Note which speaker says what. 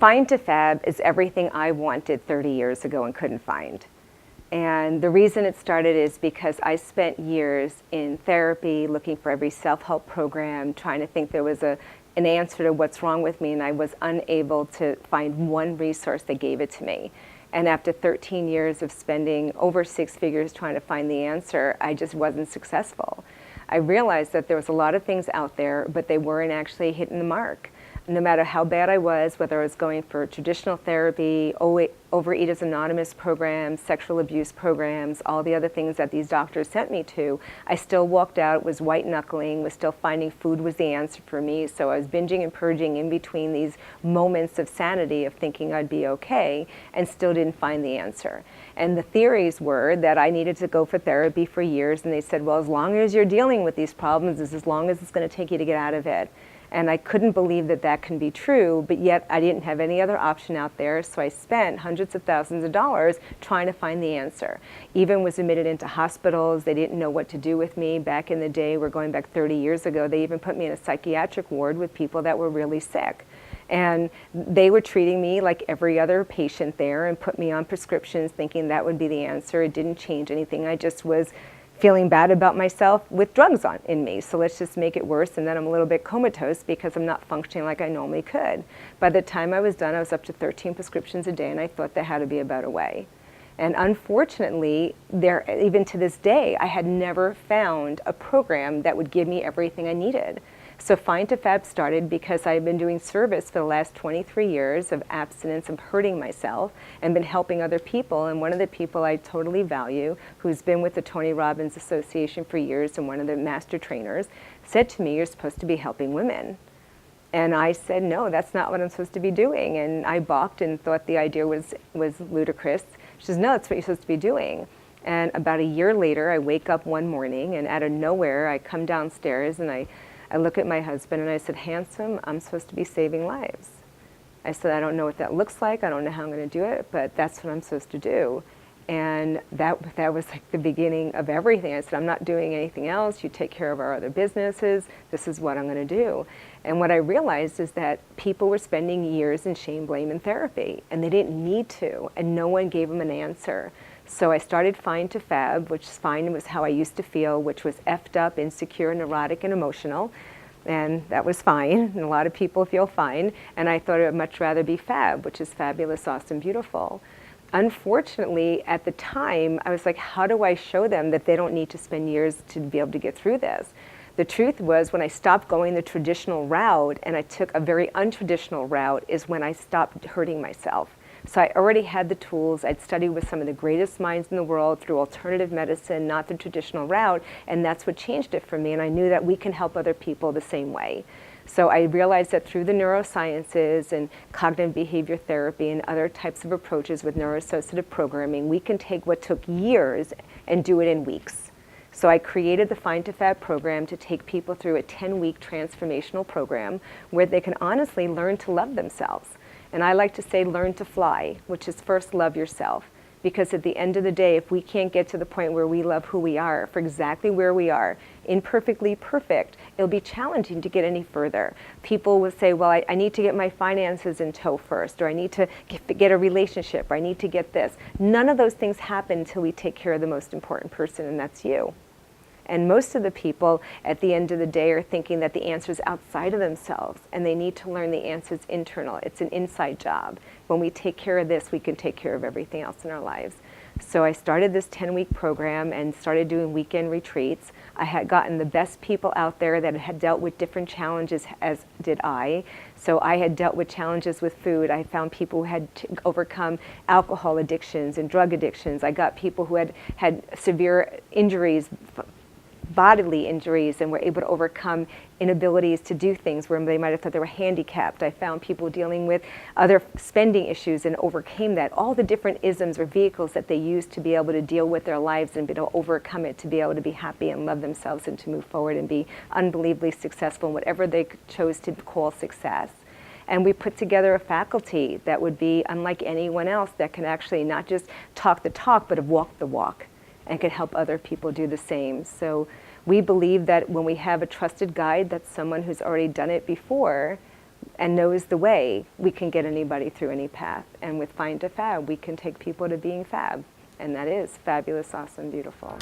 Speaker 1: Find to Fab is everything I wanted 30 years ago and couldn't find. And the reason it started is because I spent years in therapy looking for every self-help program, trying to think there was an answer to what's wrong with me, and I was unable to find one resource that gave it to me. And after 13 years of spending over 6 figures trying to find the answer, I just wasn't successful. I realized that there was a lot of things out there, but they weren't actually hitting the mark. No matter how bad I was, whether I was going for traditional therapy, Overeaters Anonymous programs, sexual abuse programs, all the other things that these doctors sent me to, I still walked out, was white knuckling, was still finding food was the answer for me. So I was binging and purging in between these moments of sanity of thinking I'd be okay, and still didn't find the answer. And the theories were that I needed to go for therapy for years, and they said, well, as long as you're dealing with these problems, is as long as it's going to take you to get out of it. And I couldn't believe that that can be true, but yet I didn't have any other option out there, so I spent hundreds of thousands of dollars trying to find the answer. Even was admitted into hospitals. They didn't know what to do with me. Back in the day, we're going back 30 years ago, they even put me in a psychiatric ward with people that were really sick. And they were treating me like every other patient there and put me on prescriptions thinking that would be the answer. It didn't change anything. I just was feeling bad about myself with drugs in me. So let's just make it worse, and then I'm a little bit comatose because I'm not functioning like I normally could. By the time I was done, I was up to 13 prescriptions a day, and I thought there had to be a better way. And unfortunately, even to this day, I had never found a program that would give me everything I needed. So Find to Fab started because I've been doing service for the last 23 years of abstinence, of hurting myself, and been helping other people. And one of the people I totally value, who's been with the Tony Robbins Association for years and one of the master trainers, said to me, you're supposed to be helping women. And I said, no, that's not what I'm supposed to be doing. And I balked and thought the idea was ludicrous. She says, no, that's what you're supposed to be doing. And about a year later, I wake up one morning, and out of nowhere, I come downstairs, and I look at my husband and I said, handsome, I'm supposed to be saving lives. I said, I don't know what that looks like. I don't know how I'm going to do it, but that's what I'm supposed to do. And that was like the beginning of everything. I said, I'm not doing anything else. You take care of our other businesses. This is what I'm going to do. And what I realized is that people were spending years in shame, blame, and therapy, and they didn't need to, and no one gave them an answer. So I started Find to Fab, which Find was how I used to feel, which was effed up, insecure, neurotic, and emotional. And that was fine, and a lot of people feel fine. And I thought I would much rather be Fab, which is fabulous, awesome, beautiful. Unfortunately, at the time, I was like, how do I show them that they don't need to spend years to be able to get through this? The truth was, when I stopped going the traditional route and I took a very untraditional route, is when I stopped hurting myself. So I already had the tools. I'd studied with some of the greatest minds in the world through alternative medicine, not the traditional route, and that's what changed it for me. And I knew that we can help other people the same way. So I realized that through the neurosciences and cognitive behavior therapy and other types of approaches with neuroassociative programming, we can take what took years and do it in weeks. So I created the Find to Fab program to take people through a 10-week transformational program where they can honestly learn to love themselves. And I like to say learn to fly, which is first love yourself. Because at the end of the day, if we can't get to the point where we love who we are, for exactly where we are, imperfectly perfect, it'll be challenging to get any further. People will say, well, I need to get my finances in tow first, or I need to get a relationship, or I need to get this. None of those things happen until we take care of the most important person, and that's you. And most of the people at the end of the day are thinking that the answer is outside of themselves, and they need to learn the answer is internal. It's an inside job. When we take care of this, we can take care of everything else in our lives. So I started this 10-week program and started doing weekend retreats. I had gotten the best people out there that had dealt with different challenges, as did I. So I had dealt with challenges with food. I found people who had overcome alcohol addictions and drug addictions. I got people who had severe injuries, bodily injuries, and were able to overcome inabilities to do things where they might have thought they were handicapped. I found people dealing with other spending issues and overcame that. All the different isms or vehicles that they used to be able to deal with their lives and be able to overcome it, to be able to be happy and love themselves and to move forward and be unbelievably successful in whatever they chose to call success. And we put together a faculty that would be unlike anyone else, that can actually not just talk the talk, but have walked the walk, and can help other people do the same. So we believe that when we have a trusted guide, that's someone who's already done it before, and knows the way, we can get anybody through any path. And with Find to Fab, we can take people to being fab. And that is fabulous, awesome, beautiful.